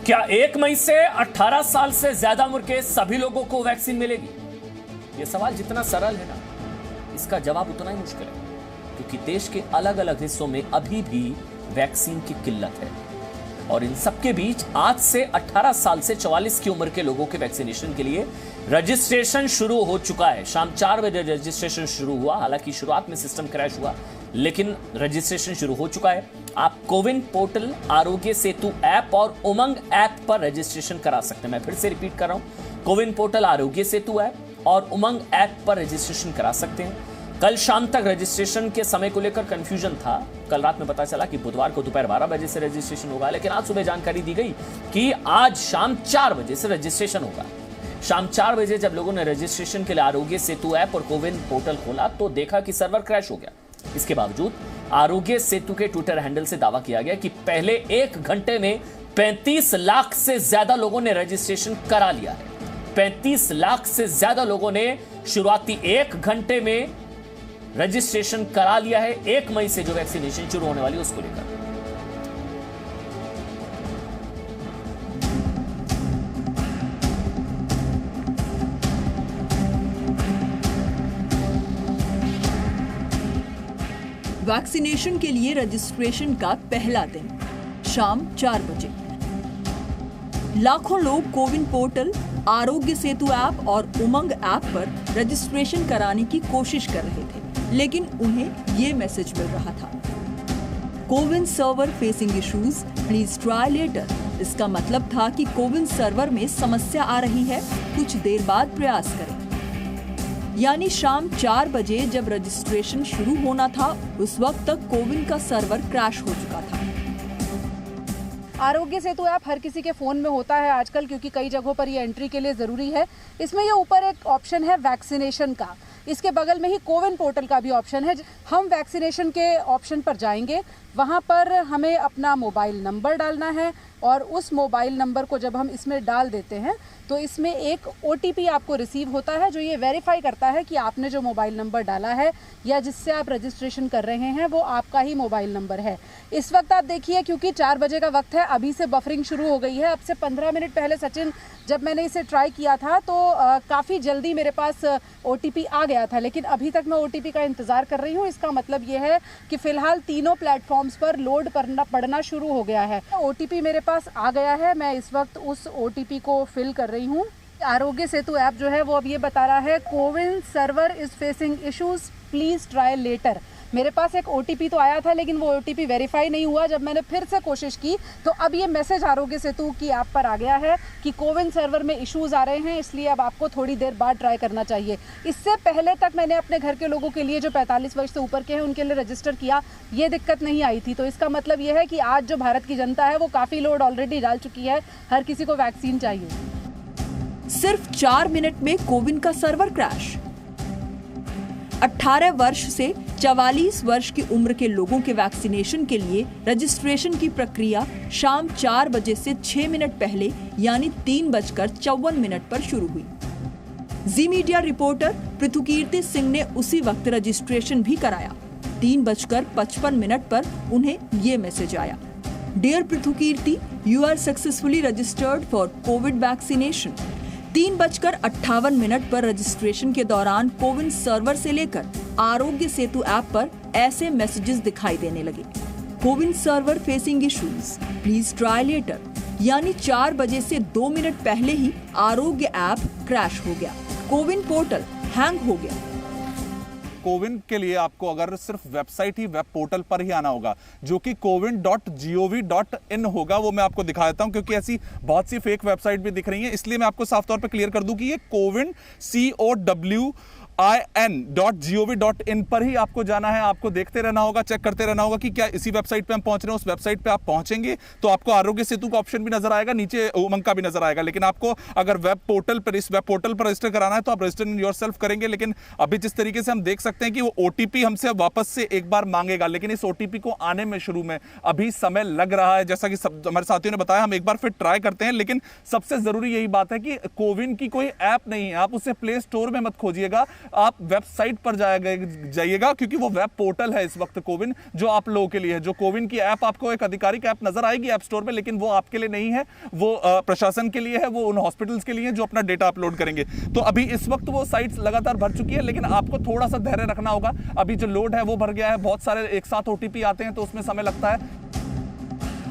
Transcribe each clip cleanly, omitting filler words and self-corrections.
क्या 1 मई से 18 साल से ज्यादा उम्र के सभी लोगों को वैक्सीन मिलेगी? यह सवाल जितना सरल है ना, इसका जवाब उतना ही मुश्किल है, क्योंकि देश के अलग अलग हिस्सों में अभी भी वैक्सीन की किल्लत है। और इन सबके बीच आज से 18 साल से 44 की उम्र के लोगों के वैक्सीनेशन के लिए रजिस्ट्रेशन शुरू हो चुका है। शाम 4 बजे रजिस्ट्रेशन शुरू हुआ। हालांकि शुरुआत में सिस्टम क्रैश हुआ, लेकिन रजिस्ट्रेशन शुरू हो चुका है। आप कोविन पोर्टल, आरोग्य सेतु ऐप और उमंग ऐप पर रजिस्ट्रेशन करा सकते हैं। मैं फिर से रिपीट कर रहा हूं, कोविन पोर्टल, आरोग्य सेतु ऐप और उमंग ऐप पर रजिस्ट्रेशन करा सकते हैं। कल शाम तक रजिस्ट्रेशन के समय को लेकर कंफ्यूजन था। कल रात में पता चला कि बुधवार को दोपहर 12 बजे से रजिस्ट्रेशन होगा, लेकिन आज सुबह जानकारी दी गई कि आज शाम 4 बजे से रजिस्ट्रेशन होगा। शाम 4 बजे जब लोगों ने रजिस्ट्रेशन के लिए आरोग्य सेतु ऐप और कोविन पोर्टल खोला तो देखा कि सर्वर क्रैश हो गया। इसके बावजूद आरोग्य सेतु के ट्विटर हैंडल से दावा किया गया कि पहले 1 घंटे में 35 लाख से ज्यादा लोगों ने रजिस्ट्रेशन करा लिया है। 35 लाख से ज्यादा लोगों ने शुरुआती 1 घंटे में रजिस्ट्रेशन करा लिया है 1 मई से जो वैक्सीनेशन शुरू होने वाली है उसको लेकर। वैक्सीनेशन के लिए रजिस्ट्रेशन का पहला दिन शाम 4 बजे। लाखों लोग कोविन पोर्टल, आरोग्य सेतु ऐप और उमंग ऐप पर रजिस्ट्रेशन कराने की कोशिश कर रहे थे, लेकिन उन्हें ये मैसेज मिल रहा था, CoWIN server facing issues, please try later. इसका मतलब था कि कोविन सर्वर में समस्या आ रही है, कुछ देर बाद प्रयास करें। यानी शाम 4 बजे जब रजिस्ट्रेशन शुरू होना था, उस वक्त तक कोविन का सर्वर क्रैश हो चुका था। आरोग्य सेतु ऐप हर किसी के फ़ोन में होता है आजकल, क्योंकि कई जगहों पर ये एंट्री के लिए ज़रूरी है। इसमें ये ऊपर एक ऑप्शन है वैक्सीनेशन का, इसके बगल में ही कोविन पोर्टल का भी ऑप्शन है। हम वैक्सीनेशन के ऑप्शन पर जाएंगे, वहाँ पर हमें अपना मोबाइल नंबर डालना है और उस मोबाइल नंबर को जब हम इसमें डाल देते हैं तो इसमें एक OTP आपको रिसीव होता है, जो ये वेरीफाई करता है कि आपने जो मोबाइल नंबर डाला है या जिससे आप रजिस्ट्रेशन कर रहे हैं वो आपका ही मोबाइल नंबर है। इस वक्त आप देखिए, क्योंकि 4 बजे का वक्त है, अभी से बफरिंग शुरू हो गई है। अब से 15 मिनट पहले सचिन, जब मैंने इसे ट्राई किया था तो काफ़ी जल्दी मेरे पास OTP आ गया था, लेकिन अभी तक मैं OTP का इंतज़ार कर रही हूँ। इसका मतलब ये है कि फ़िलहाल तीनों प्लेटफॉर्म्स पर लोड पड़ना शुरू हो गया है। OTP मेरे पास आ गया है, मैं इस वक्त उस OTP को फिल कर रही हूँ। आरोग्य सेतु ऐप जो है वो अब ये बता रहा है, CoWIN server is facing issues, please try later. मेरे पास एक OTP तो आया था, लेकिन वो OTP वेरीफाई नहीं हुआ। जब मैंने फिर से कोशिश की तो अब ये मैसेज आरोग्य सेतु की ऐप पर आ गया है कि कोविन सर्वर में इश्यूज आ रहे हैं, इसलिए अब आपको थोड़ी देर बाद ट्राई करना चाहिए। इससे पहले तक मैंने अपने घर के लोगों के लिए जो 45 वर्ष से ऊपर के हैं उनके लिए रजिस्टर किया, ये दिक्कत नहीं आई थी। तो इसका मतलब ये है कि आज जो भारत की जनता है वो काफ़ी लोड ऑलरेडी डाल चुकी है, हर किसी को वैक्सीन चाहिए। सिर्फ 4 मिनट में कोविन का सर्वर क्रैश। 18 वर्ष से 44 वर्ष की उम्र के लोगों के वैक्सीनेशन के लिए रजिस्ट्रेशन की प्रक्रिया शाम 4 बजे से 6 मिनट पहले यानी 3:54 पर शुरू हुई। जी मीडिया रिपोर्टर पृथुकीर्ति सिंह ने उसी वक्त रजिस्ट्रेशन भी कराया। 3:55 पर उन्हें ये मैसेज आया, dear Prithukirti, you are successfully registered for covid vaccination. 3:58 पर रजिस्ट्रेशन के दौरान कोविन सर्वर से लेकर आरोग्य सेतु ऐप पर ऐसे मैसेजेस दिखाई देने लगे, CoWIN server facing issues, please try later. यानी 4 बजे से 2 मिनट पहले ही आरोग्य ऐप क्रैश हो गया, कोविन पोर्टल हैंग हो गया। कोविन के लिए आपको अगर सिर्फ वेबसाइट ही, वेब पोर्टल पर ही आना होगा, जो कि cowin.gov.in होगा। वो मैं आपको दिखा देता हूं, क्योंकि ऐसी बहुत सी फेक वेबसाइट भी दिख रही हैं, इसलिए मैं आपको साफ तौर पर क्लियर कर दूं कि ये कोविन COWIN.gov.in पर ही आपको जाना है। आपको देखते रहना होगा, चेक करते रहना होगा कि क्या इसी वेबसाइट पे हम पहुंच रहे हैं। उस वेबसाइट पे आप पहुंचेंगे तो आपको आरोग्य सेतु का ऑप्शन भी नजर आएगा, नीचे उमंग का भी नजर आएगा। लेकिन आपको अगर वेब पोर्टल पर, इस वेब पोर्टल पर रजिस्टर कराना है तो आप रजिस्टर योरसेल्फ करेंगे। लेकिन अभी जिस तरीके से हम देख सकते हैं कि वो OTP हमसे वापस से एक बार मांगेगा, लेकिन इस OTP को आने में शुरू में अभी समय लग रहा है। जैसा कि हमारे साथियों ने बताया, हम एक बार फिर ट्राई करते हैं। लेकिन सबसे जरूरी यही बात है कि कोविन की कोई ऐप नहीं है, आप उसे प्ले स्टोर में मत खोजिएगा। आप वेबसाइट पर जाइएगा, क्योंकि वो वेब पोर्टल है इस वक्त कोविन, जो आप लोगों के लिए है। जो कोविन की ऐप आपको एक आधिकारिक ऐप नजर आएगी ऐप स्टोर में, लेकिन वो आपके लिए नहीं है, वो प्रशासन के लिए है, वो उन हॉस्पिटल्स के लिए जो अपना डेटा अपलोड करेंगे। तो अभी इस वक्त वो साइट्स लगातार भर चुकी है, लेकिन आपको थोड़ा सा धैर्य रखना होगा। अभी जो लोड है वो भर गया है, बहुत सारे एक साथ ओटीपी आते हैं तो उसमें समय लगता है।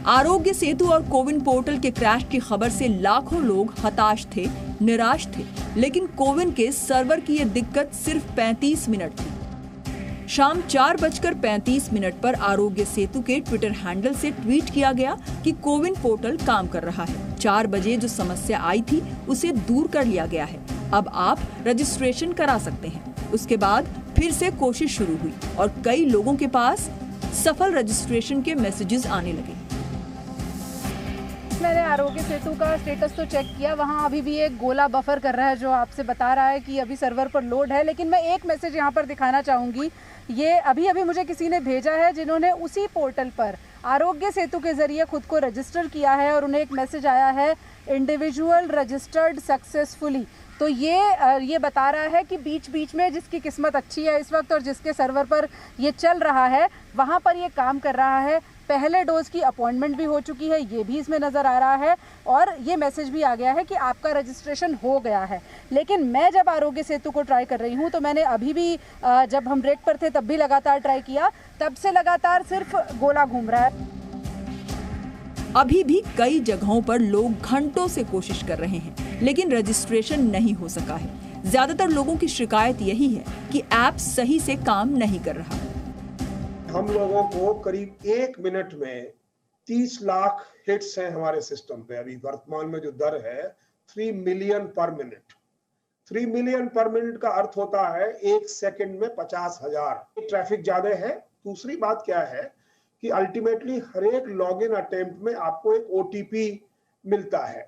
आरोग्य सेतु और कोविन पोर्टल के क्रैश की खबर से लाखों लोग हताश थे, निराश थे, लेकिन कोविन के सर्वर की ये दिक्कत सिर्फ 35 मिनट थी। शाम 4:35 पर आरोग्य सेतु के ट्विटर हैंडल से ट्वीट किया गया कि कोविन पोर्टल काम कर रहा है। 4 बजे जो समस्या आई थी उसे दूर कर लिया गया है। अब आप रजिस्ट्रेशन करा सकते हैं। उसके बाद फिर से कोशिश शुरू हुई और कई लोगों के पास सफल रजिस्ट्रेशन के मैसेजेस आने लगे। मैंने आरोग्य सेतु का स्टेटस तो चेक किया, वहाँ अभी भी एक गोला बफर कर रहा है जो आपसे बता रहा है कि अभी सर्वर पर लोड है। लेकिन मैं एक मैसेज यहाँ पर दिखाना चाहूँगी, ये अभी मुझे किसी ने भेजा है जिन्होंने उसी पोर्टल पर आरोग्य सेतु के जरिए खुद को रजिस्टर किया है और उन्हें एक मैसेज आया है, इंडिविजुअल रजिस्टर्ड सक्सेसफुली। तो ये बता रहा है कि बीच बीच में जिसकी किस्मत अच्छी है इस वक्त और जिसके सर्वर पर ये चल रहा है वहाँ पर ये काम कर रहा है। पहले डोज की अपॉइंटमेंट भी हो चुकी है, ये भी इसमें नज़र आ रहा है और ये मैसेज भी आ गया है कि आपका रजिस्ट्रेशन हो गया है। लेकिन मैं जब आरोग्य सेतु को ट्राई कर रही हूँ तो मैंने अभी भी जब हम ब्रेक पर थे तब भी लगातार ट्राई किया, तब से लगातार सिर्फ गोला घूम रहा है। अभी भी कई जगहों पर लोग घंटों से कोशिश कर रहे हैं, लेकिन रजिस्ट्रेशन नहीं हो सका है। ज्यादातर लोगों की शिकायत यही है कि ऐप सही से काम नहीं कर रहा। हम लोगों को करीब 1 मिनट में 30 लाख हिट्स हैं हमारे सिस्टम पे। अभी वर्तमान में जो दर है 3 मिलियन पर मिनट। 3 मिलियन पर मिनट का अर्थ होता है 1 सेकंड में 50,000। ट्रैफिक ज्यादा है। दूसरी बात क्या है कि अल्टीमेटली हर एक लॉगिन अटेम्प्ट में आपको एक ओटीपी मिलता है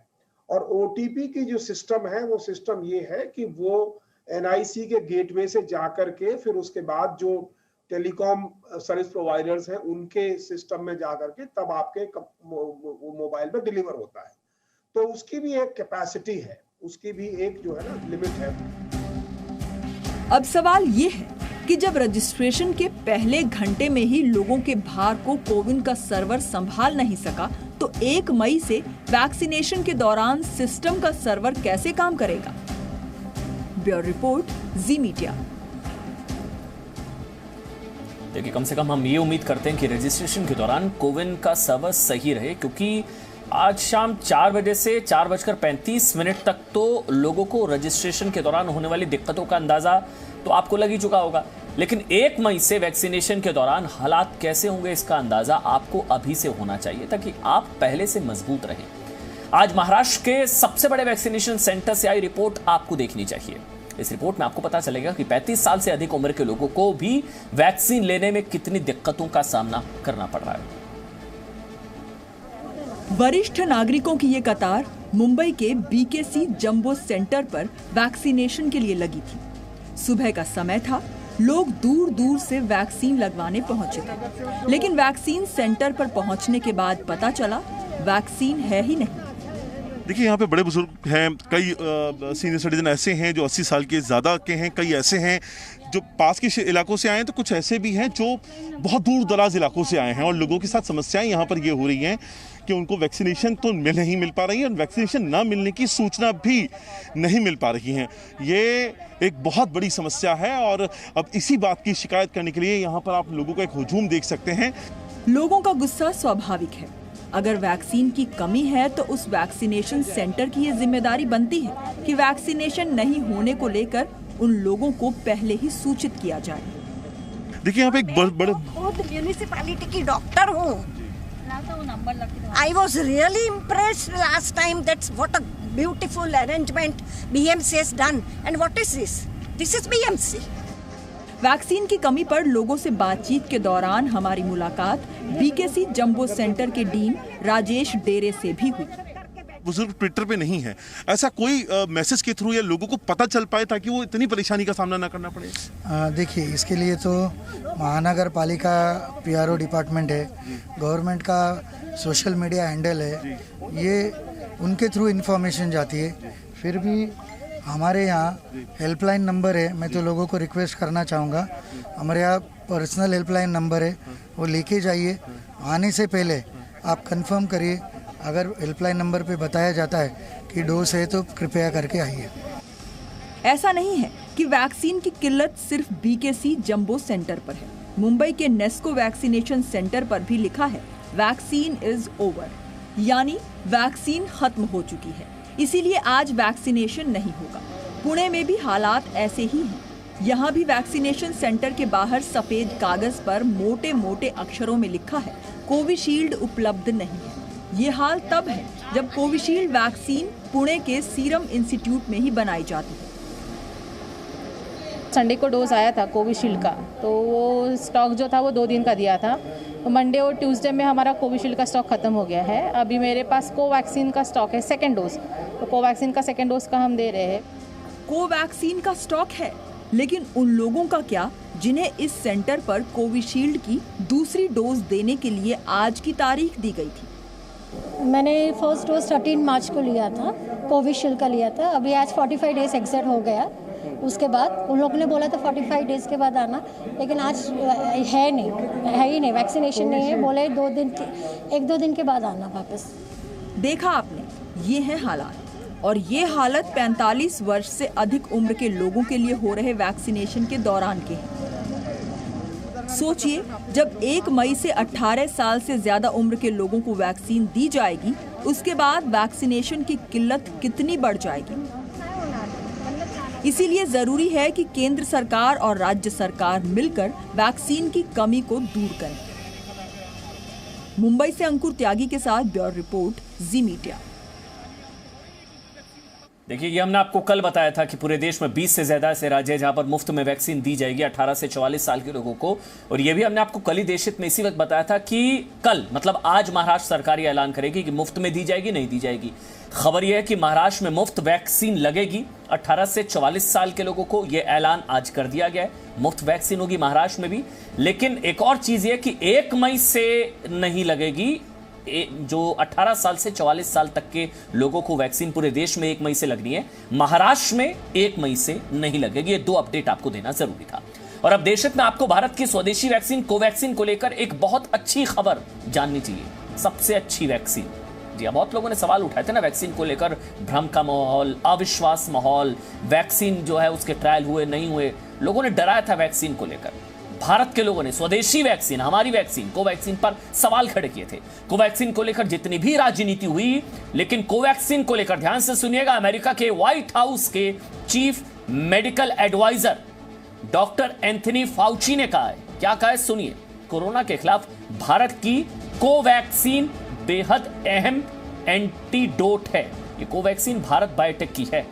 और ओटीपी की जो सिस्टम है वो सिस्टम ये है कि वो एनआईसी के गेटवे से जाकर के फिर उसके बाद जो टेलीकॉम सर्विस प्रोवाइडर्स हैं उनके सिस्टम में जाकर के तब आपके मोबाइल पे डिलीवर होता है। तो उसकी भी एक कैपेसिटी है, उसकी भी एक जो है ना लिमिट है। अब सवाल ये है कि जब रजिस्ट्रेशन के पहले घंटे में ही लोगों के भार को कोविन का सर्वर संभाल नहीं सका, तो 1 मई से वैक्सीनेशन के दौरान सिस्टम का सर्वर कैसे काम करेगा? ब्यूरो रिपोर्ट, जी मीडिया। देखिए, कम से कम हम ये उम्मीद करते हैं कि रजिस्ट्रेशन के दौरान कोविन का सर्वर सही रहे, क्योंकि आज शाम 4 बजे से 4:35 तक तो लोगों को रजिस्ट्रेशन के दौरान होने वाली दिक्कतों का अंदाजा तो आपको लग ही चुका होगा। लेकिन 1 मई से वैक्सीनेशन के दौरान हालात कैसे होंगे इसका अंदाजा आपको अभी से होना चाहिए, ताकि आप पहले से मजबूत रहें। आज महाराष्ट्र के सबसे बड़े वैक्सीनेशन सेंटर से आई रिपोर्ट आपको देखनी चाहिए। इस रिपोर्ट में आपको पता चलेगा कि 35 साल से अधिक उम्र के लोगों को भी वैक्सीन लेने में कितनी दिक्कतों का सामना करना पड़ रहा है। वरिष्ठ नागरिकों की ये कतार मुंबई के बीकेसी जंबो सेंटर पर वैक्सीनेशन के लिए लगी थी। सुबह का समय था, लोग दूर दूर से वैक्सीन लगवाने पहुंचे थे, लेकिन वैक्सीन सेंटर पर पहुंचने के बाद पता चला वैक्सीन है ही नहीं। देखिए, यहाँ पे बड़े बुजुर्ग हैं, कई सीनियर सिटीजन ऐसे हैं जो 80 साल के ज़्यादा के हैं, कई ऐसे हैं जो पास के इलाकों से आए हैं, तो कुछ ऐसे भी हैं जो बहुत दूर दराज इलाकों से आए हैं। और लोगों के साथ समस्याएं यहाँ पर ये हो रही हैं कि उनको वैक्सीनेशन तो नहीं मिल पा रही है और वैक्सीनेशन ना मिलने की सूचना भी नहीं मिल पा रही है। ये एक बहुत बड़ी समस्या है और अब इसी बात की शिकायत करने के लिए यहाँ पर आप लोगों का एक हुजूम देख सकते हैं। लोगों का गुस्सा स्वाभाविक है। अगर वैक्सीन की कमी है तो उस वैक्सीनेशन सेंटर की ये जिम्मेदारी बनती है कि वैक्सीनेशन नहीं होने को लेकर उन लोगों को पहले ही सूचित किया जाए। देखिए, यहाँ पे एक बड़े म्यूनिसिपैलिटी की डॉक्टर हूँ। I was really impressed last time. That's what a beautiful arrangement BMC has done. And what is this? This is BMC. Vaccine की कमी पर लोगों से बातचीत के दौरान हमारी मुलाकात बीकेसी जंबो सेंटर के डीन राजेश डेरे से भी हुई। बुजुर्ग ट्विटर पे नहीं है, ऐसा कोई मैसेज के थ्रू या लोगों को पता चल पाए ताकि वो इतनी परेशानी का सामना ना करना पड़े? देखिए, इसके लिए तो महानगर पालिका PRO डिपार्टमेंट है, गवर्नमेंट का सोशल मीडिया हैंडल है, ये उनके थ्रू इन्फॉर्मेशन जाती है। फिर भी हमारे यहाँ हेल्पलाइन नंबर है, मैं तो लोगों को रिक्वेस्ट करना चाहूँगा, हमारे यहाँ पर्सनल हेल्पलाइन नंबर है, वो लेके जाइए। आने से पहले आप कंफर्म करिए, अगर हेल्पलाइन नंबर पे बताया जाता है कि डोज है तो कृपया करके आइए। ऐसा नहीं है कि वैक्सीन की किल्लत सिर्फ बीकेसी जंबो सेंटर पर है। मुंबई के नेस्को वैक्सीनेशन सेंटर पर भी लिखा है वैक्सीन इज ओवर, यानी वैक्सीन खत्म हो चुकी है, इसीलिए आज वैक्सीनेशन नहीं होगा। पुणे में भी हालात ऐसे ही हैं। यहाँ भी वैक्सीनेशन सेंटर के बाहर सफेद कागज पर मोटे मोटे अक्षरों में लिखा है कोविशील्ड उपलब्ध नहीं है। ये हाल तब है जब कोविशील्ड वैक्सीन पुणे के सीरम इंस्टीट्यूट में ही बनाई जाती है। संडे को डोज आया था कोविशील्ड का, तो वो स्टॉक जो था वो 2 दिन का दिया था। तो मंडे और ट्यूसडे में हमारा कोविशील्ड का स्टॉक खत्म हो गया है। अभी मेरे पास कोवैक्सीन का स्टॉक है, सेकेंड डोज, तो कोवैक्सीन का सेकेंड डोज का हम दे रहे हैं। कोवैक्सीन का स्टॉक है, लेकिन उन लोगों का क्या जिन्हें इस सेंटर पर कोविशील्ड की दूसरी डोज देने के लिए आज की तारीख दी गई थी। मैंने फर्स्ट डोज 13 मार्च को लिया था, कोविशील्ड का लिया था। अभी आज 45 डेज एग्जिट हो गया। उसके बाद उन लोगों ने बोला था 45 डेज के बाद आना, लेकिन आज है ही नहीं, वैक्सीनेशन नहीं है, बोले 1-2 दिन के बाद आना वापस। देखा आपने, ये है हालात, और ये हालत 45 वर्ष से अधिक उम्र के लोगों के लिए हो रहे वैक्सीनेशन के दौरान के हैं। सोचिए, जब 1 मई से 18 साल से ज्यादा उम्र के लोगों को वैक्सीन दी जाएगी, उसके बाद वैक्सीनेशन की किल्लत कितनी बढ़ जाएगी। इसीलिए जरूरी है कि केंद्र सरकार और राज्य सरकार मिलकर वैक्सीन की कमी को दूर करें। मुंबई से अंकुर त्यागी के साथ ब्यूरो रिपोर्ट, जी मीडिया। देखिए, ये हमने आपको कल बताया था कि पूरे देश में 20 से ज्यादा ऐसे राज्य हैं जहां पर मुफ्त में वैक्सीन दी जाएगी 18 से 44 साल के लोगों को। और ये भी हमने आपको कल ही देशहित में इसी वक्त बताया था कि कल मतलब आज महाराष्ट्र सरकार ये ऐलान करेगी कि मुफ्त में दी जाएगी, नहीं दी जाएगी। खबर यह है कि महाराष्ट्र में मुफ्त वैक्सीन लगेगी 18 से 44 साल के लोगों को। यह ऐलान आज कर दिया गया है, मुफ्त वैक्सीन होगी महाराष्ट्र में भी। लेकिन एक और चीज यह कि 1 मई से नहीं लगेगी, जो 18 साल से 44 साल तक के लोगों को वैक्सीन पूरे देश में 1 मई से लगनी है, महाराष्ट्र में 1 मई से नहीं लगेगी। ये 2 अपडेट आपको देना जरूरी था। और अब देशहित में आपको भारत की स्वदेशी वैक्सीन कोवैक्सीन को लेकर एक बहुत अच्छी खबर जाननी चाहिए। सबसे अच्छी वैक्सीन, जी बहुत लोगों ने सवाल उठाए थे ना वैक्सीन को लेकर, भ्रम का माहौल, अविश्वास माहौल, वैक्सीन जो है उसके ट्रायल हुए नहीं हुए, लोगों ने डराया था वैक्सीन को लेकर। भारत के लोगों ने स्वदेशी वैक्सीन, हमारी वैक्सीन कोवैक्सीन पर सवाल खड़े किए थे। कोवैक्सीन को लेकर जितनी भी राजनीति हुई, लेकिन कोवैक्सीन को लेकर ध्यान से सुनिएगा, अमेरिका के व्हाइट हाउस के chief medical adviser doctor Anthony Fauci ने कहा है। क्या कहा है सुनिए, कोरोना के खिलाफ भारत की कोवैक्सीन बेहद अहम एंटीडोट है। ये कोवैक्सीन भारत बायोटेक की है,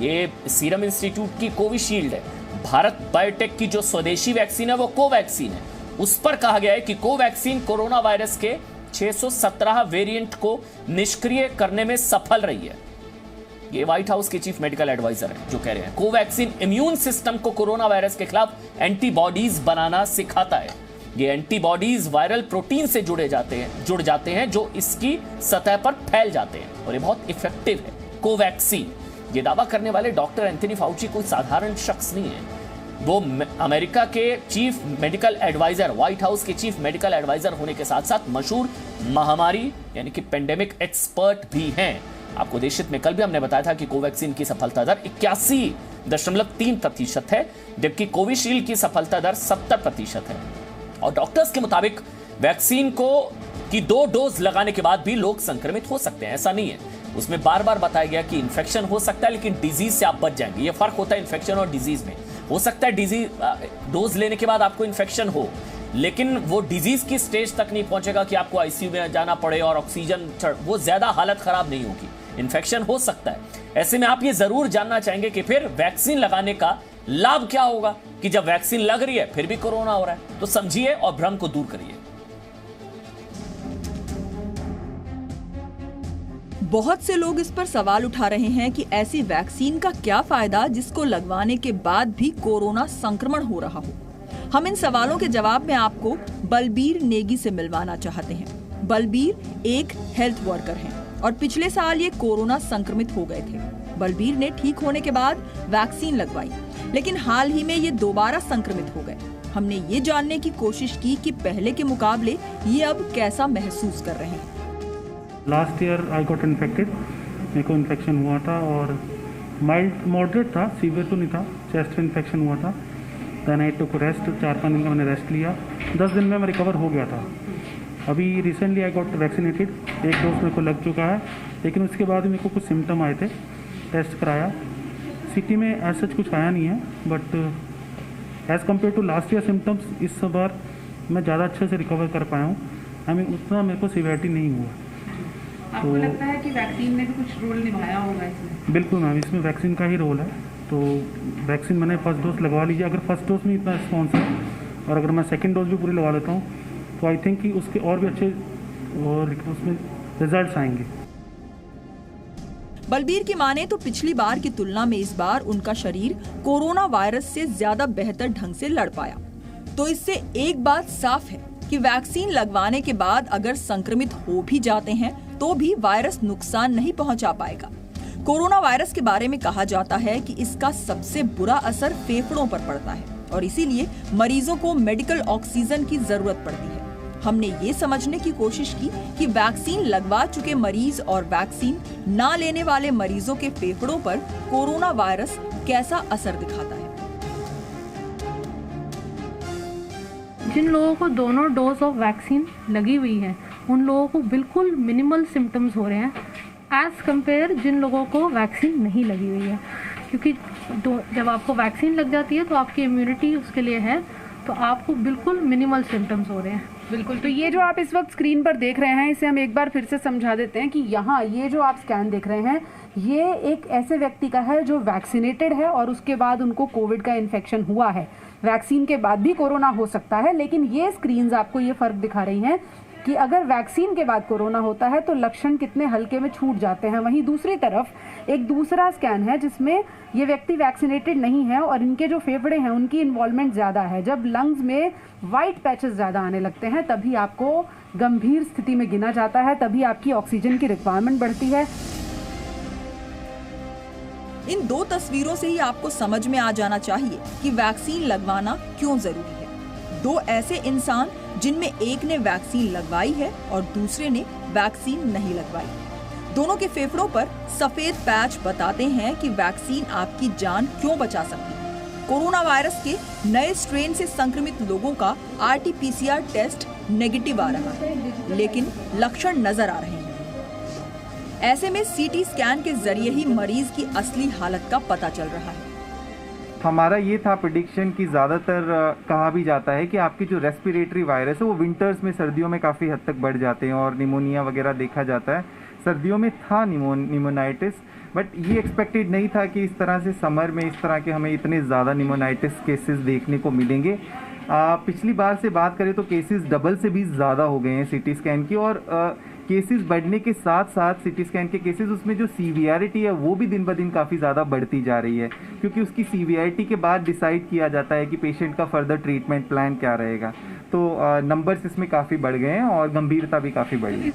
ये सीरम इंस्टीट्यूट की कोविशील्ड है। भारत बायोटेक की जो स्वदेशी वैक्सीन है वो कोवैक्सीन है। उस पर कहा गया है कि कोवैक्सीन कोरोना वायरस के 617 वेरिएंट को निष्क्रिय करने में सफल रही है। ये व्हाइट हाउस के चीफ मेडिकल एडवाइजर हैं जो कह रहे हैं कोवैक्सीन इम्यून सिस्टम को कोरोना वायरस के खिलाफ एंटीबॉडीज बनाना सिखाता है। ये एंटीबॉडीज वायरल प्रोटीन से जुड़ जाते हैं जो इसकी सतह पर फैल जाते हैं, और ये बहुत इफेक्टिव है कोवैक्सीन। ये दावा करने वाले डॉक्टर एंथनी फाउची कोई साधारण शख्स नहीं है, वो अमेरिका के chief medical adviser, white house के चीफ मेडिकल एडवाइजर होने के साथ साथ मशहूर महामारी यानी कि पेंडेमिक एक्सपर्ट भी हैं। आपको देशहित में कल भी हमने बताया था कि कोवैक्सीन की सफलता दर 81.3% है, जबकि कोविशील्ड की सफलता दर 70% है। और डॉक्टर्स के मुताबिक वैक्सीन की 2 डोज लगाने के बाद भी लोग संक्रमित हो सकते हैं, ऐसा नहीं है। उसमें बार बार बताया गया कि इन्फेक्शन हो सकता है, लेकिन डिजीज से आप बच जाएंगे। ये फर्क होता है इन्फेक्शन और डिजीज में। हो सकता है डिजीज डोज लेने के बाद आपको इन्फेक्शन हो, लेकिन वो डिजीज की स्टेज तक नहीं पहुंचेगा कि आपको आईसीयू में जाना पड़े और ऑक्सीजन, वो ज्यादा हालत खराब नहीं होगी। इन्फेक्शन हो सकता है। ऐसे में आप ये जरूर जानना चाहेंगे कि फिर वैक्सीन लगाने का लाभ क्या होगा, कि जब वैक्सीन लग रही है फिर भी कोरोना हो रहा है। तो समझिए और भ्रम को दूर करिए। बहुत से लोग इस पर सवाल उठा रहे हैं कि ऐसी वैक्सीन का क्या फायदा जिसको लगवाने के बाद भी कोरोना संक्रमण हो रहा हो। हम इन सवालों के जवाब में आपको बलबीर नेगी से मिलवाना चाहते हैं। बलबीर एक हेल्थ वर्कर हैं और पिछले साल ये कोरोना संक्रमित हो गए थे। बलबीर ने ठीक होने के बाद वैक्सीन लगवाई, लेकिन हाल ही में ये दोबारा संक्रमित हो गए। हमने ये जानने की कोशिश की कि पहले के मुकाबले ये अब कैसा महसूस कर रहे हैं। Last year I got infected, मेरे को इन्फेक्शन हुआ था और माइल्ड मॉडरेट था, सीवियर तो नहीं था, चेस्ट इन्फेक्शन हुआ था। देन आई टुक रेस्ट, 4-5 दिन का मैंने रेस्ट लिया, 10 दिन में मैं रिकवर हो गया था। अभी recently I got vaccinated, 1 dose मेरे को लग चुका है, लेकिन उसके बाद मेरे को कुछ सिम्टम आए थे, टेस्ट कराया, सिटी में ऐसा कुछ आया नहीं है, but as compare to last year symptoms इस बार मैं ज़्यादा अच्छे से रिकवर कर पाया हूँ। आई मीन उतना मेरे को सीवियरिटी नहीं हुआ। आपको लगता है कि वैक्सीन ने भी कुछ रोल निभाया होगा इसमें? बिल्कुल मैम, इसमें वैक्सीन का ही रोल है। तो वैक्सीन मैंने फर्स्ट डोज लगवा लीजिए, अगर फर्स्ट डोज में इतना रिस्पॉन्स है और अगर मैं सेकेंड डोज भी पूरी लगा लेता हूँ तो आई थिंक कि उसके और भी अच्छे और उसमें रिजल्ट्स आएंगे। बलबीर की माने तो पिछली बार की तुलना में इस बार उनका शरीर कोरोना वायरस से ज्यादा बेहतर ढंग से लड़ पाया। तो इससे एक बात साफ है कि वैक्सीन लगवाने के बाद अगर संक्रमित हो भी जाते हैं तो भी वायरस नुकसान नहीं पहुंचा पाएगा। कोरोना वायरस के बारे में कहा जाता है कि इसका सबसे बुरा असर फेफड़ों पर पड़ता है और इसीलिए मरीजों को मेडिकल ऑक्सीजन की जरूरत पड़ती है। हमने ये समझने की कोशिश की कि वैक्सीन लगवा चुके मरीज और वैक्सीन ना लेने वाले मरीजों के फेफड़ों पर कोरोना वायरस कैसा असर दिखाता है। जिन लोगों को दोनों डोज ऑफ वैक्सीन लगी हुई है उन लोगों को बिल्कुल मिनिमल सिम्टम्स हो रहे हैं एज कम्पेयर जिन लोगों को वैक्सीन नहीं लगी हुई है, क्योंकि जब आपको वैक्सीन लग जाती है तो आपकी इम्यूनिटी उसके लिए है, तो आपको बिल्कुल मिनिमल सिम्टम्स हो रहे हैं। बिल्कुल। तो ये जो आप इस वक्त स्क्रीन पर देख रहे हैं, इसे हम एक बार फिर से समझा देते हैं कि यहाँ ये जो आप स्कैन देख रहे हैं ये एक ऐसे व्यक्ति का है जो वैक्सीनेटेड है और उसके बाद उनको कोविड का इन्फेक्शन हुआ है। वैक्सीन के बाद भी कोरोना हो सकता है, लेकिन ये स्क्रीन्स आपको ये फर्क दिखा रही हैं कि अगर वैक्सीन के बाद कोरोना होता है तो लक्षण कितने हल्के में छूट जाते हैं। वहीं दूसरी तरफ एक दूसरा स्कैन है जिसमें ये व्यक्ति वैक्सीनेटेड नहीं है और इनके जो फेफड़े हैं उनकी इन्वॉल्वमेंट ज़्यादा है। जब लंग्स में वाइट पैचेस ज़्यादा आने लगते हैं तभी आपको गंभीर स्थिति में गिना जाता है, तभी आपकी ऑक्सीजन की रिक्वायरमेंट बढ़ती है। इन 2 तस्वीरों से ही आपको समझ में आ जाना चाहिए कि वैक्सीन लगवाना क्यों जरूरी है। 2 ऐसे इंसान जिनमें एक ने वैक्सीन लगवाई है और दूसरे ने वैक्सीन नहीं लगवाई। दोनों के फेफड़ों पर सफेद पैच बताते हैं कि वैक्सीन आपकी जान क्यों बचा सकती है। कोरोना वायरस के नए स्ट्रेन से संक्रमित लोगों का RT-PCR टेस्ट नेगेटिव आ रहा है, लेकिन लक्षण नजर आ रहे हैं। ऐसे में CT स्कैन के जरिए ही मरीज की असली हालत का पता चल रहा है। हमारा ये था प्रेडिक्शन कि ज़्यादातर कहा भी जाता है कि आपकी जो रेस्पिरेटरी वायरस है वो विंटर्स में, सर्दियों में काफ़ी हद तक बढ़ जाते हैं और निमोनिया वगैरह देखा जाता है। सर्दियों में था निमोनाइटिस, बट ये एक्सपेक्टेड नहीं था कि इस तरह से समर में इस तरह के हमें इतने ज़्यादा निमोनाइटिस केसेस देखने को मिलेंगे। पिछली बार से बात करें तो केसेस डबल से भी ज़्यादा हो गए हैं CT स्कैन की, और केसेस बढ़ने के साथ साथ CT स्कैन के केसेस उसमें जो सीवियरिटी है वो भी दिन ब दिन काफ़ी ज़्यादा बढ़ती जा रही है, क्योंकि उसकी सीवियरिटी के बाद डिसाइड किया जाता है कि पेशेंट का फर्दर ट्रीटमेंट प्लान क्या रहेगा। तो नंबर्स इसमें काफ़ी बढ़ गए हैं और गंभीरता भी काफ़ी बढ़ी है।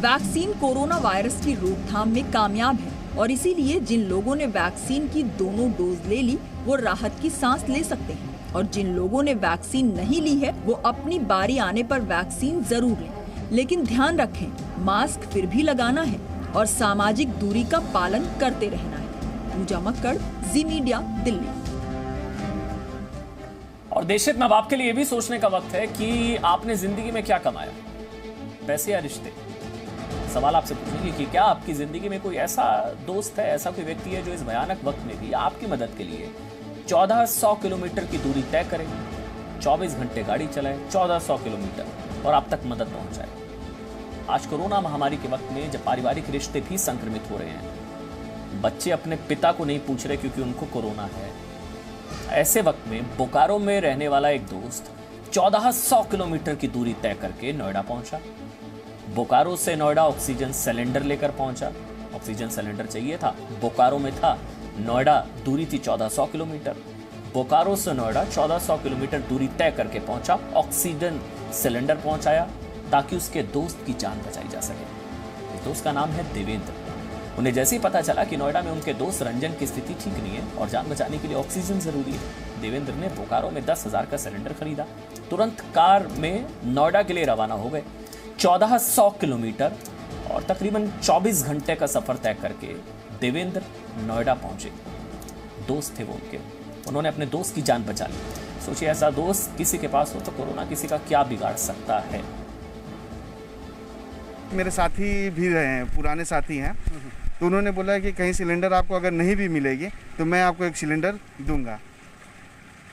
वैक्सीन कोरोना वायरस की रोकथाम में कामयाब है और इसीलिए जिन लोगों ने वैक्सीन की दोनों डोज ले ली वो राहत की सांस ले सकते हैं, और जिन लोगों ने वैक्सीन नहीं ली है वो अपनी बारी आने पर वैक्सीन जरूर लें। लेकिन ध्यान रखें, मास्क फिर भी लगाना है और सामाजिक दूरी का पालन करते रहना है। पूजा मक्कड़, जी मीडिया, दिल्ली। और देशित माँ बाप के लिए भी सोचने का वक्त है कि आपने जिंदगी में क्या कमाया, पैसे या रिश्ते। सवाल आपसे पूछेंगे कि क्या आपकी जिंदगी में कोई ऐसा दोस्त है, ऐसा कोई व्यक्ति है जो इस भयानक वक्त में भी आपकी मदद के लिए 1400 किलोमीटर की दूरी तय करे, 24 घंटे गाड़ी चलाए, 1400 किलोमीटर और आप तक मदद पहुंचाए। आज कोरोना महामारी के वक्त में जब पारिवारिक रिश्ते भी संक्रमित हो रहे हैं, बच्चे अपने पिता को नहीं पूछ रहे क्योंकि उनको कोरोना है, ऐसे वक्त में बोकारो में रहने वाला एक दोस्त 1400 किलोमीटर की दूरी तय करके नोएडा पहुंचा। बोकारो से नोएडा ऑक्सीजन सिलेंडर लेकर पहुंचा। ऑक्सीजन सिलेंडर चाहिए था, बोकारो में था, नोएडा दूरी थी 1400 किलोमीटर। बोकारो से नोएडा 1400 किलोमीटर दूरी तय करके पहुंचा, ऑक्सीजन सिलेंडर पहुंचाया ताकि उसके दोस्त की जान बचाई जा सके। इस दोस्त का नाम है देवेंद्र। उन्हें जैसे ही पता चला कि नोएडा में उनके दोस्त रंजन की स्थिति ठीक नहीं है और जान बचाने के लिए ऑक्सीजन जरूरी है, देवेंद्र ने बोकारो में 10,000 का सिलेंडर खरीदा। तुरंत कार में नोएडा के लिए रवाना हो गए। 1400 किलोमीटर और तकरीबन 24 घंटे का सफर तय करके देवेंद्र नोएडा पहुंचे। दोस्त थे वो उनके, उन्होंने अपने दोस्त की जान बचा ली। सोचिए, ऐसा दोस्त किसी के पास हो तो कोरोना किसी का क्या बिगाड़ सकता है। मेरे साथी भी रहे हैं, पुराने साथी हैं, तो उन्होंने बोला कि कहीं सिलेंडर आपको अगर नहीं भी मिलेगी तो मैं आपको एक सिलेंडर दूंगा।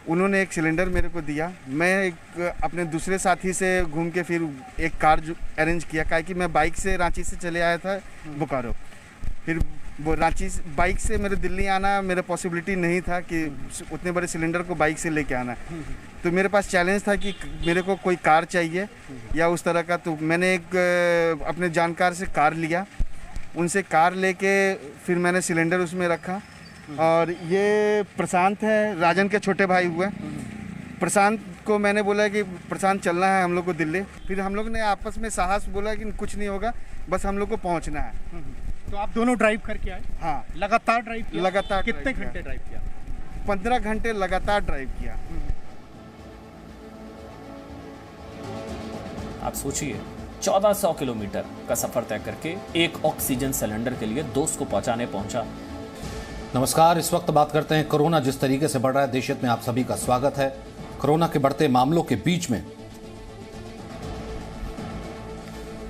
उन्होंने एक सिलेंडर मेरे को दिया। मैं एक अपने दूसरे साथी से घूम के फिर एक कार अरेंज किया, काहे कि मैं बाइक से रांची से चले आया था बोकारो। फिर वो रांची बाइक से मेरे दिल्ली आना मेरा पॉसिबिलिटी नहीं था कि उतने बड़े सिलेंडर को बाइक से लेके आना। तो मेरे पास चैलेंज था कि मेरे को कोई कार चाहिए या उस तरह का। तो मैंने एक अपने जानकार से कार लिया, उनसे कार लेके फिर मैंने सिलेंडर उसमें रखा। और ये प्रशांत है, राजन के छोटे भाई हुए। प्रशांत को मैंने बोला कि प्रशांत चलना है हम लोग को दिल्ली। फिर हम लोग ने आपस में साहस बोला कि कुछ नहीं होगा, बस हम लोग को पहुंचना है। तो आप दोनों ड्राइव करके आए? हाँ, लगातार ड्राइव किया? लगातार। कितने घंटे ड्राइव किया? 15 घंटे लगातार ड्राइव किया। आप सोचिए, 1400 किलोमीटर का सफर तय करके एक ऑक्सीजन सिलेंडर के लिए दोस्त को पहुंचाने पहुंचा। नमस्कार, इस वक्त बात करते हैं कोरोना जिस तरीके से बढ़ रहा है देश में। आप सभी का स्वागत है। कोरोना के बढ़ते मामलों के बीच में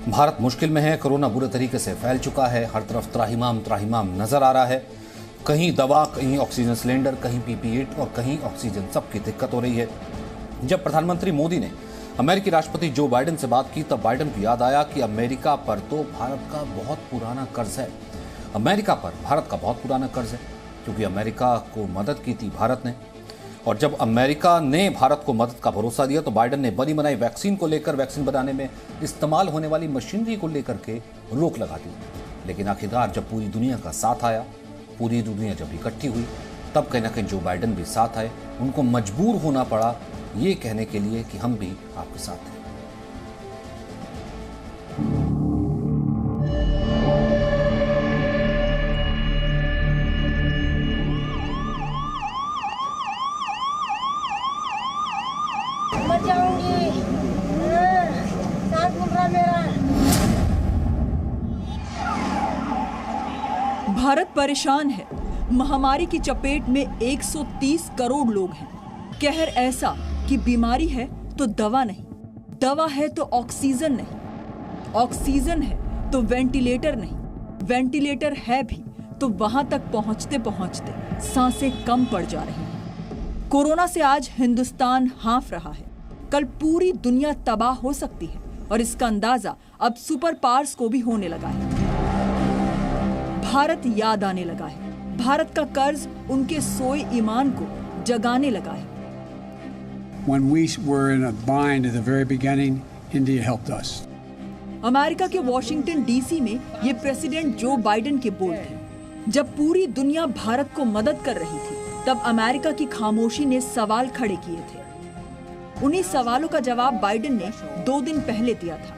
भारत मुश्किल में है। कोरोना बुरे तरीके से फैल चुका है, हर तरफ त्राहिमाम नजर आ रहा है। कहीं दवा, कहीं ऑक्सीजन सिलेंडर, कहीं पीपीई और कहीं ऑक्सीजन, सबकी दिक्कत हो रही है। जब प्रधानमंत्री मोदी ने अमेरिकी राष्ट्रपति जो बाइडेन से बात की, तब बाइडेन को याद आया कि अमेरिका पर तो भारत का बहुत पुराना कर्ज है। अमेरिका पर भारत का बहुत पुराना कर्ज है, क्योंकि अमेरिका को मदद की थी भारत ने। और जब अमेरिका ने भारत को मदद का भरोसा दिया तो बाइडेन ने बनी बनाई वैक्सीन को लेकर, वैक्सीन बनाने में इस्तेमाल होने वाली मशीनरी को लेकर के रोक लगा दी। लेकिन आखिरकार जब पूरी दुनिया का साथ आया, पूरी दुनिया जब इकट्ठी हुई, तब कहीं ना कहीं जो बाइडेन भी साथ आए। उनको मजबूर होना पड़ा ये कहने के लिए कि हम भी आपके साथ हैं। मर जाऊंगी, सांस फूल रहा मेरा। भारत परेशान है। महामारी की चपेट में 130 करोड़ लोग हैं। कहर ऐसा कि बीमारी है तो दवा नहीं, दवा है तो ऑक्सीजन नहीं, ऑक्सीजन है तो वेंटिलेटर नहीं, वेंटिलेटर है भी तो वहां तक पहुंचते पहुंचते सांसें कम पड़ जा रही हैं। कोरोना से आज हिंदुस्तान हांफ रहा है, कल पूरी दुनिया तबाह हो सकती है और इसका अंदाजा अब सुपर पावर्स को भी होने लगा है। भारत याद आने लगा है, भारत का कर्ज उनके सोए ईमान को जगाने लगा है। When we were in a bind at the very beginning, India helped us. America के वॉशिंगटन डीसी में ये प्रेसिडेंट जो बाइडेन के बोल थे। जब पूरी दुनिया भारत को मदद कर रही थी, तब अमेरिका की खामोशी ने सवाल खड़े किए थे। उन्हीं सवालों का जवाब बाइडेन ने 2 दिन पहले दिया था।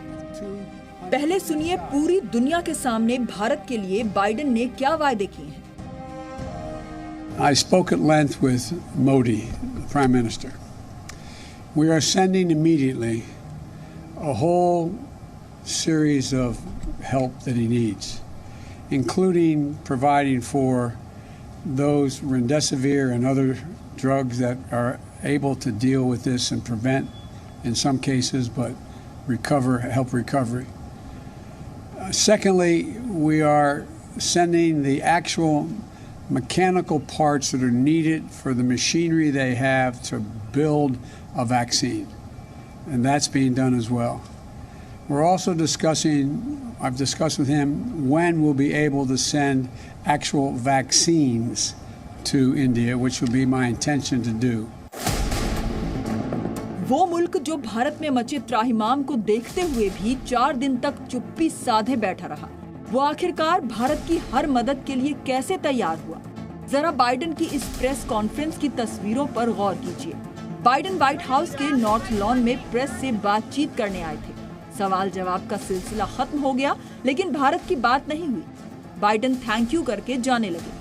पहले सुनिए पूरी दुनिया के सामने भारत के लिए बाइडेन ने क्या वायदे किए हैं। I spoke at length with Modi, the Prime Minister. We are sending immediately a whole series of help that he needs, including providing for those remdesivir and other drugs that are able to deal with this and prevent, in some cases, but help recovery. Secondly, we are sending the actual mechanical parts that are needed for the machinery they have to build a vaccine, and that's being done as well. We're also I've discussed with him when we'll be able to send actual vaccines to India, which will be my intention to do. वो मुल्क जो भारत में मचे त्राहिमाम को देखते हुए भी 4 दिन तक चुप्पी साधे बैठा रहा, वो आखिरकार भारत की हर मदद के लिए कैसे तैयार हुआ? जरा बाइडेन की इस प्रेस कॉन्फ्रेंस की तस्वीरों पर गौर कीजिए। बाइडेन व्हाइट हाउस के नॉर्थ लॉन में प्रेस से बातचीत करने आए थे। सवाल जवाब का सिलसिला खत्म हो गया, लेकिन भारत की बात नहीं हुई। बाइडेन थैंक यू करके जाने लगे।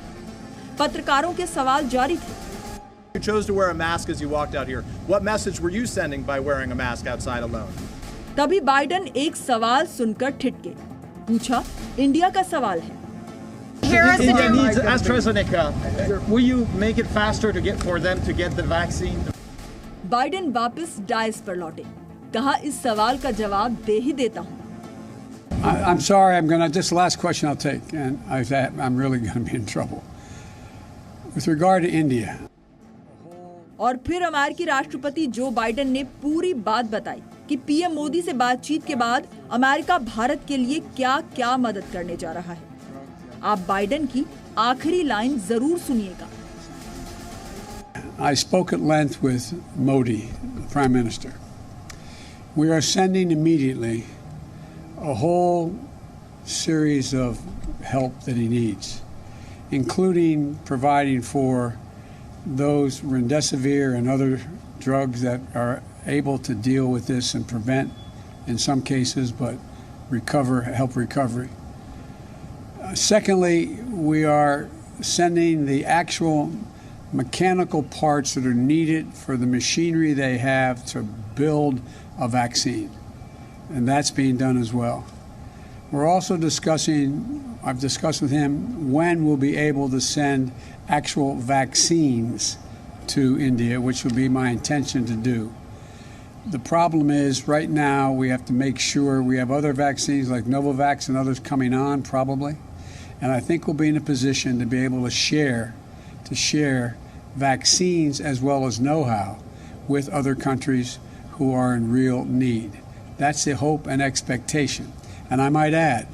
पत्रकारों के सवाल जारी थे। You chose to wear a mask as you walked out here. What message were you sending by wearing a mask outside alone? तभी बाइडेन एक सवाल सुनकर ठिठके। पूछा, इंडिया का सवाल है। India needs AstraZeneca. Will you make it faster for them to get the vaccine? Biden वापस DISE पर लौटे। कहा, इस सवाल का जवाब दे ही देता हूँ। I'm sorry, this last question I'll take, and I'm really going to be in trouble. With regard to India. और फिर अमेरिकी राष्ट्रपति जो बाइडेन ने पूरी बात बताई कि पीएम मोदी से बातचीत के बाद अमेरिका भारत के लिए क्या क्या मदद करने जा रहा है। आप बाइडेन की आखिरी लाइन जरूर सुनिएगा। I spoke at length with Modi, the Prime Minister. We are sending immediately a whole series of help that he needs, including providing for those remdesivir and other drugs that are able to deal with this and prevent, in some cases, but help recovery. Secondly, we are sending the actual mechanical parts that are needed for the machinery they have to build a vaccine, and that's being done as well. We're also I've discussed with him when we'll be able to send actual vaccines to India, which will be my intention to do. The problem is right now we have to make sure we have other vaccines like Novavax and others coming on probably, and I think we'll be in a position to be able to share vaccines as well as know-how with other countries who are in real need. That's the hope and expectation. And I might add,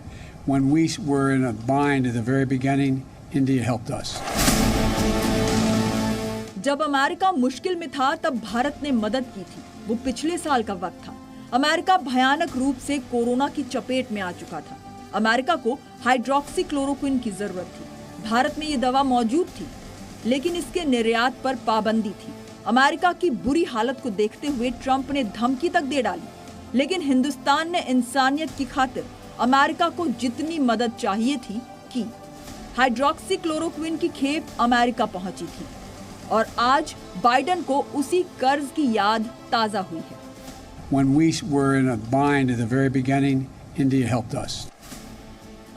when we were in a bind at the very beginning, India helped us. जब America मुश्किल में था तब भारत ने मदद की थी। वो पिछले साल का वक्त था। अमेरिका भयानक रूप से कोरोना की चपेट में आ चुका था। अमेरिका को हाइड्रोक्सीक्लोरोक्विन की जरूरत थी। भारत में ये दवा मौजूद थी, लेकिन इसके निर्यात पर पाबंदी थी। अमेरिका की बुरी हालत को देखते हुए ट्रंप ने धमकी तक दे डाली, लेकिन हिंदुस्तान ने इंसानियत की खातिर अमेरिका को जितनी मदद चाहिए थी की। हाइड्रोक्सीक्लोरोक्विन की खेप अमेरिका पहुंची थी और आज बाइडेन को उसी कर्ज की याद ताजा हुई है। When we were in a bind at the very beginning, India helped us.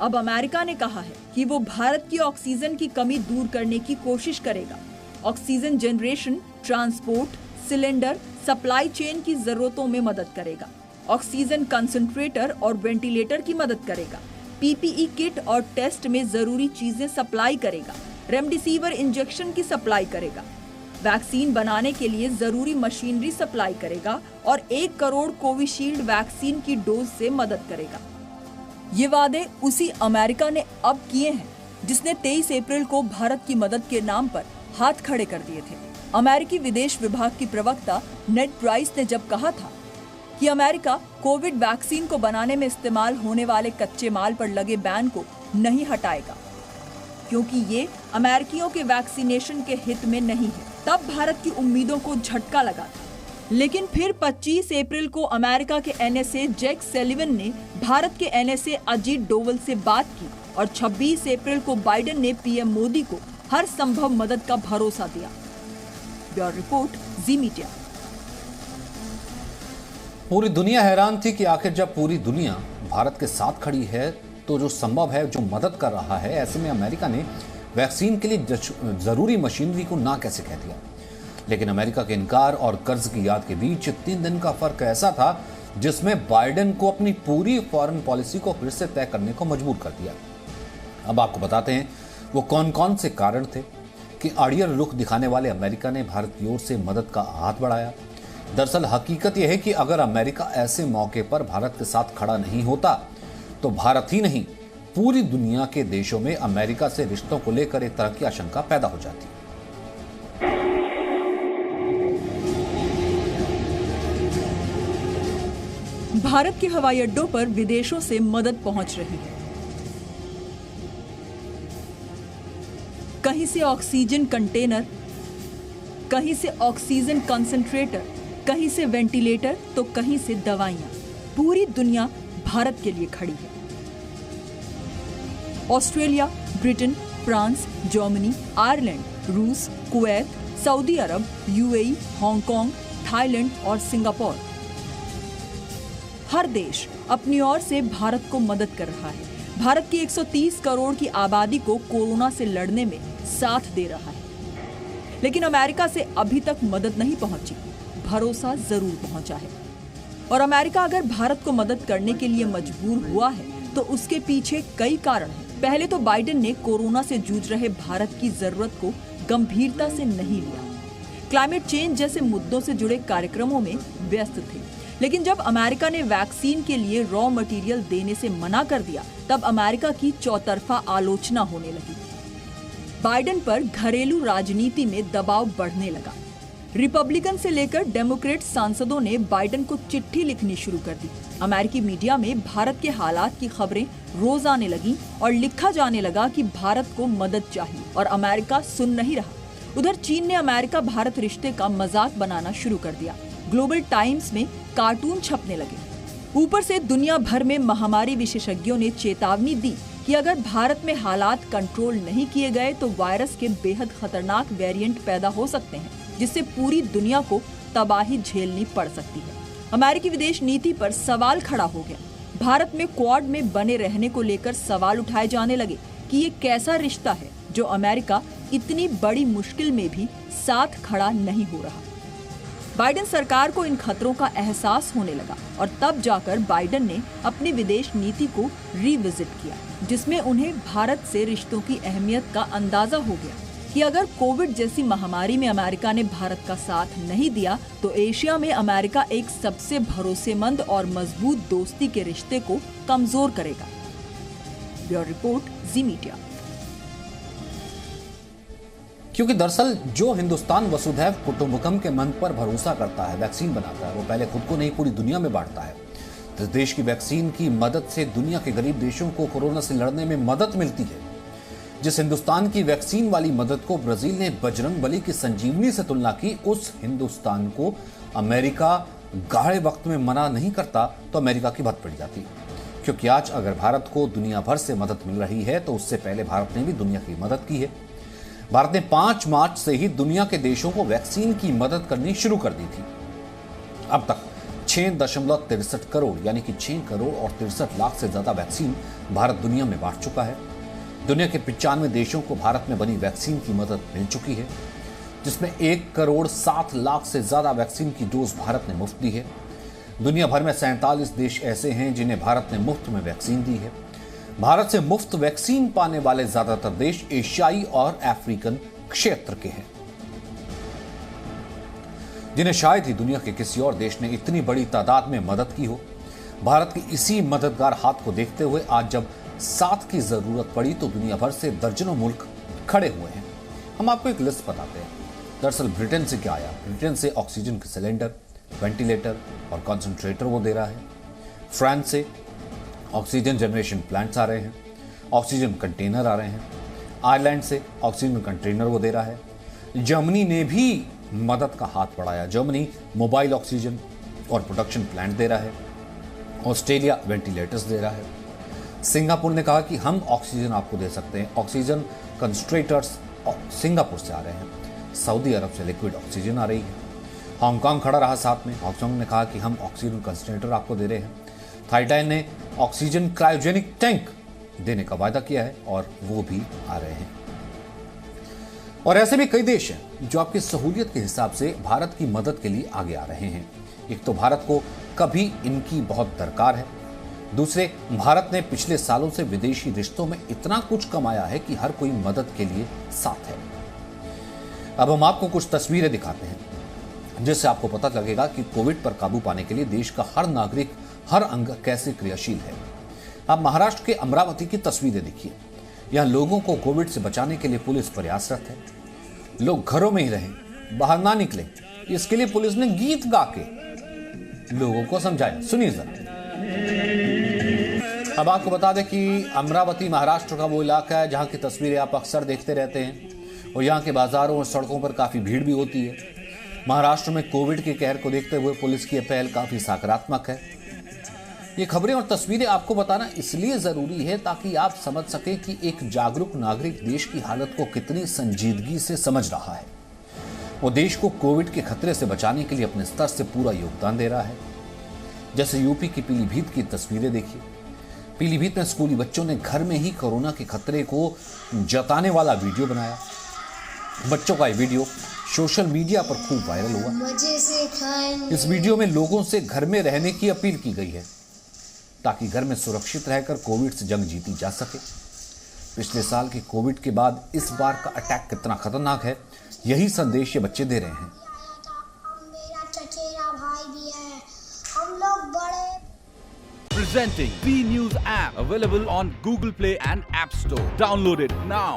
अब अमेरिका ने कहा है कि वो भारत की ऑक्सीजन की कमी दूर करने की कोशिश करेगा। Oxygen generation, transport, cylinder, supply chain की जरूरतों में मदद करेगा। ऑक्सीजन कंसंट्रेटर और वेंटिलेटर की मदद करेगा। पीपीई किट और टेस्ट में जरूरी चीजें सप्लाई करेगा। रेमडेसिविर इंजेक्शन की सप्लाई करेगा। वैक्सीन बनाने के लिए जरूरी मशीनरी सप्लाई करेगा और 1 करोड़ कोविशील्ड वैक्सीन की डोज से मदद करेगा। ये वादे उसी अमेरिका ने अब किए हैं जिसने 23 अप्रैल को भारत की मदद के नाम पर हाथ खड़े कर दिए थे। अमेरिकी विदेश विभाग की प्रवक्ता नेड प्राइस ने जब कहा था कि अमेरिका कोविड वैक्सीन को बनाने में इस्तेमाल होने वाले कच्चे माल पर लगे बैन को नहीं हटाएगा, क्योंकि ये अमेरिकियों के वैक्सीनेशन के हित में नहीं है, तब भारत की उम्मीदों को झटका लगा था। लेकिन फिर 25 अप्रैल को अमेरिका के एनएसए जैक सेलिवन ने भारत के एनएसए अजीत डोवल से बात की और 26 अप्रैल को बाइडेन ने पीएम मोदी को हर संभव मदद का भरोसा दिया। ब्यूरो रिपोर्ट, जी मीडिया। पूरी दुनिया हैरान थी कि आखिर जब पूरी दुनिया भारत के साथ खड़ी है तो जो संभव है, जो मदद कर रहा है, ऐसे में अमेरिका ने वैक्सीन के लिए जरूरी मशीनरी को ना कैसे कह दिया। लेकिन अमेरिका के इनकार और कर्ज की याद के बीच 3 दिन का फर्क ऐसा था जिसमें बाइडेन को अपनी पूरी फॉरेन पॉलिसी को फिर से तय करने को मजबूर कर दिया। अब आपको बताते हैं वो कौन कौन से कारण थे कि अड़ियल रुख दिखाने वाले अमेरिका ने भारत की ओर से मदद का हाथ बढ़ाया। दरअसल हकीकत यह है कि अगर अमेरिका ऐसे मौके पर भारत के साथ खड़ा नहीं होता तो भारत ही नहीं, पूरी दुनिया के देशों में अमेरिका से रिश्तों को लेकर एक तरह की आशंका पैदा हो जाती। भारत के हवाई अड्डों पर विदेशों से मदद पहुंच रही है। कहीं से ऑक्सीजन कंटेनर, कहीं से ऑक्सीजन कंसंट्रेटर, कहीं से वेंटिलेटर तो कहीं से दवाइयां। पूरी दुनिया भारत के लिए खड़ी है। Australia, Britain, France, Germany, Ireland, रूस, कुवैत, सऊदी अरब, यूएई, हांगकांग, थाईलैंड और सिंगापुर, हर देश अपनी ओर से भारत को मदद कर रहा है। भारत की 130 करोड़ की आबादी को कोरोना से लड़ने में साथ दे रहा है। लेकिन अमेरिका से अभी तक मदद नहीं पहुंची, भरोसा जरूर पहुंचा है। और अमेरिका अगर भारत को मदद करने के लिए मजबूर हुआ है तो उसके पीछे कई कारण हैं। पहले तो बाइडेन ने कोरोना से जूझ रहे भारत की जरूरत को गंभीरता से नहीं लिया। क्लाइमेट चेंज जैसे मुद्दों से जुड़े कार्यक्रमों में व्यस्त थे। लेकिन जब अमेरिका ने वैक्सीन के लिए रॉ मटेरियल देने से मना कर दिया, तब अमेरिका की चौतरफा आलोचना होने लगी। बाइडेन पर घरेलू राजनीति में दबाव बढ़ने लगा। रिपब्लिकन से लेकर डेमोक्रेट सांसदों ने बाइडेन को चिट्ठी लिखनी शुरू कर दी। अमेरिकी मीडिया में भारत के हालात की खबरें रोज आने लगी और लिखा जाने लगा कि भारत को मदद चाहिए और अमेरिका सुन नहीं रहा। उधर चीन ने अमेरिका भारत रिश्ते का मजाक बनाना शुरू कर दिया। ग्लोबल टाइम्स में कार्टून छपने लगे। ऊपर से दुनिया भर में महामारी विशेषज्ञों ने चेतावनी दी कि अगर भारत में हालात कंट्रोल नहीं किए गए तो वायरस के बेहद खतरनाक वेरिएंट पैदा हो सकते हैं, जिससे पूरी दुनिया को तबाही झेलनी पड़ सकती है। अमेरिकी विदेश नीति पर सवाल खड़ा हो गया। भारत में क्वाड में बने रहने को लेकर सवाल उठाए जाने लगे कि ये कैसा रिश्ता है जो अमेरिका इतनी बड़ी मुश्किल में भी साथ खड़ा नहीं हो रहा। बाइडेन सरकार को इन खतरों का एहसास होने लगा और तब जाकर बाइडेन ने अपनी विदेश नीति को रिविजिट किया, जिसमें उन्हें भारत से रिश्तों की अहमियत का अंदाजा हो गया कि अगर कोविड जैसी महामारी में अमेरिका ने भारत का साथ नहीं दिया तो एशिया में अमेरिका एक सबसे भरोसेमंद और मजबूत दोस्ती के रिश्ते को कमजोर करेगा। ब्यूरो रिपोर्ट, जी मीडिया। क्योंकि दरअसल जो हिंदुस्तान वसुधैव कुटुंबकम के मंत्र पर भरोसा करता है, वैक्सीन बनाता है, वो पहले खुद को नहीं पूरी दुनिया में बांटता है। तो देश की वैक्सीन की मदद से दुनिया के गरीब देशों को कोरोना से लड़ने में मदद मिलती है। जिस हिंदुस्तान की वैक्सीन वाली मदद को ब्राजील ने बजरंगबली की संजीवनी से तुलना की, उस हिंदुस्तान को अमेरिका गाढ़े वक्त में मना नहीं करता तो अमेरिका की भत पड़ जाती। क्योंकि आज अगर भारत को दुनिया भर से मदद मिल रही है तो उससे पहले भारत ने भी दुनिया की मदद की है। भारत ने 5 मार्च से ही दुनिया के देशों को वैक्सीन की मदद करनी शुरू कर दी थी। अब तक 6.63 करोड़ यानी कि 6 करोड़ और 63 लाख से ज्यादा वैक्सीन भारत दुनिया में बांट चुका है। दुनिया के 95 देशों को भारत में बनी वैक्सीन की मदद मिल चुकी है, जिसमें 1 करोड़ 7 लाख से ज्यादा वैक्सीन की डोज भारत ने मुफ्त दी है। दुनिया भर में 47 देश ऐसे हैं जिन्हें भारत ने मुफ्त में वैक्सीन दी है। भारत से मुफ्त वैक्सीन पाने वाले ज्यादातर देश एशियाई और अफ्रीकन क्षेत्र के हैं, जिन्हें शायद ही दुनिया के किसी और देश ने इतनी बड़ी तादाद में मदद की हो। भारत की इसी मददगार हाथ को देखते हुए आज जब साथ की जरूरत पड़ी तो दुनिया भर से दर्जनों मुल्क खड़े हुए हैं। हम आपको एक लिस्ट बताते हैं। दरअसल ब्रिटेन से क्या आया? ब्रिटेन से ऑक्सीजन के सिलेंडर, वेंटिलेटर और कॉन्सेंट्रेटर वो दे रहा है। फ्रांस से ऑक्सीजन जनरेशन प्लांट्स आ रहे हैं, ऑक्सीजन कंटेनर आ रहे हैं। आयरलैंड से ऑक्सीजन कंटेनर वो दे रहा है। जर्मनी ने भी मदद का हाथ बढ़ाया। जर्मनी मोबाइल ऑक्सीजन और प्रोडक्शन प्लांट दे रहा है। ऑस्ट्रेलिया वेंटिलेटर्स दे रहा है। सिंगापुर ने कहा कि हम ऑक्सीजन आपको दे सकते हैं। ऑक्सीजन कंसंट्रेटर्स सिंगापुर से आ रहे हैं। सऊदी अरब से लिक्विड ऑक्सीजन आ रही है। हांगकांग खड़ा रहा साथ में। हांगकांग ने कहा कि हम ऑक्सीजन कंसंट्रेटर आपको दे रहे हैं। थाईलैंड ने ऑक्सीजन क्रायोजेनिक टैंक देने का वायदा किया है और वो भी आ रहे हैं। और ऐसे भी कई देश हैं जो आपकी सहूलियत के हिसाब से भारत की मदद के लिए आगे आ रहे हैं। एक तो भारत को कभी इनकी बहुत दरकार है, दूसरे भारत ने पिछले सालों से विदेशी रिश्तों में इतना कुछ कमाया है कि हर कोई मदद के लिए साथ है। अब हम आपको कुछ तस्वीरें दिखाते हैं जिससे आपको पता लगेगा कि कोविड पर काबू पाने के लिए देश का हर नागरिक, हर अंग कैसे क्रियाशील है। आप महाराष्ट्र के अमरावती की तस्वीरें देखिए। यहां लोगों को कोविड से बचाने के लिए पुलिस प्रयासरत है। लोग घरों में ही रहें, बाहर ना निकलें, इसके लिए पुलिस ने गीत गा के लोगों को समझाया। सुनिए जरा। अब आपको बता दें कि अमरावती महाराष्ट्र का वो इलाका है जहां की तस्वीरें आप अक्सर देखते रहते हैं और यहाँ के बाजारों और सड़कों पर काफी भीड़ भी होती है। महाराष्ट्र में कोविड के कहर को देखते हुए पुलिस की पहल काफी सकारात्मक है। ये खबरें और तस्वीरें आपको बताना इसलिए जरूरी है ताकि आप समझ सकें कि एक जागरूक नागरिक देश की हालत को कितनी संजीदगी से समझ रहा है। वो देश को कोविड के खतरे से बचाने के लिए अपने स्तर से पूरा योगदान दे रहा है। जैसे यूपी की पीलीभीत की तस्वीरें देखिए। पीलीभीत में स्कूली बच्चों ने घर में ही कोरोना के खतरे को जताने वाला वीडियो बनाया। बच्चों का ये वीडियो सोशल मीडिया पर खूब वायरल हुआ। इस वीडियो में लोगों से घर में रहने की अपील की गई है ताकि घर में सुरक्षित रहकर कोविड से जंग जीती जा सके। पिछले साल के कोविड के बाद इस बार का अटैक कितना खतरनाक है, यही संदेश ये बच्चे दे रहे हैं। मेरा चचेरा भाई भी है, हम लोग बड़े। Presenting B News app available on Google Play and App Store. Download it now.